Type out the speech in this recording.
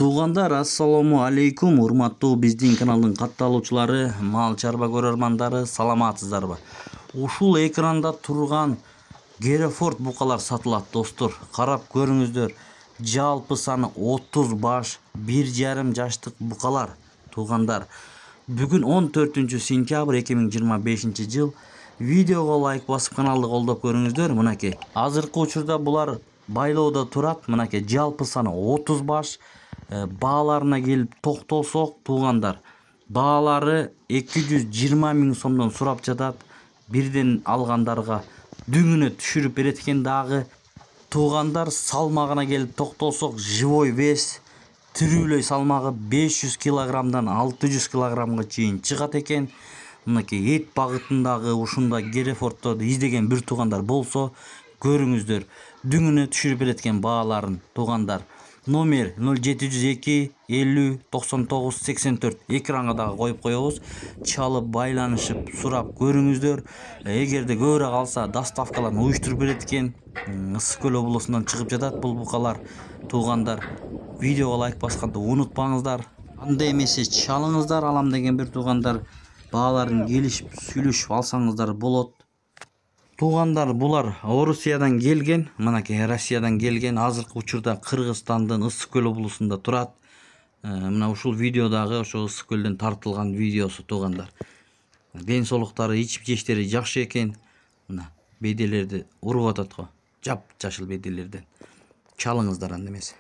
Туугандар, ассаламу алейкум. Урматтуу биздин каналдын катталуучулары, мал чарба көрөрмандары, саламатсыздарбы? Ушул экранда турган Герефорд букалар сатылат, достор. Карап көрүңүздөр. Жалпы саны 30 баш, 1,5 жаштык букалар. Туугандар, бүгүн 14 сентябрь 2025 жыл. Видеого лайк басып каналды колдоп көрүңүздөр. Мынакей. Азыркы учурда булар байлоодо турат. Мынакей жалпы саны 30 баш. Бааларына келип токтолсок, туугандар, баалары 220 миң сомдон сурап жатат. Бирден алгандарга дүңүнө түшүрүп берет экен дагы. Туугандар, салмагына келип токтолсок, живой вес тирүүлөй салмагы 500 килограммдан 600 килограммга чейин чыгат экен. Мынакей эт багытындагы ушундай Герефордторду издеген бир туугандар болсо, көрүңүздөр, дүңүнө түшүрүп берет экен бааларын, туугандар. Номер 0702 50 99 84 экранга дагы коюп коебуз. Чалып байланышып сурап көрүңүздөр. Эгерде көбүрөөк алса, доставкаларын уюштуруп берет экен. Ысык көл облусунан чыгып жатат бул букалар, туугандар. Видеого лайк басканды унутпаңыздар. Анда эмесе чалыңыздар алам деген бир туугандар. Бааларын келишип сүйлөшүп алсаңыздар болот. Туугандар, булар Орусиядан келген, мынакей Россиядан келген, азыркы учурда Кыргызстандын Ысык көл облусунда турат. Мына ушул видеодагы ошо Ысык көлдөн тартылган видеосу, туугандар. Ден соолуктары, ичип жештери жакшы экен. Мына беделерди уруп атат го. Жап жашыл беделерден. Чалыңыздар анда эмесе.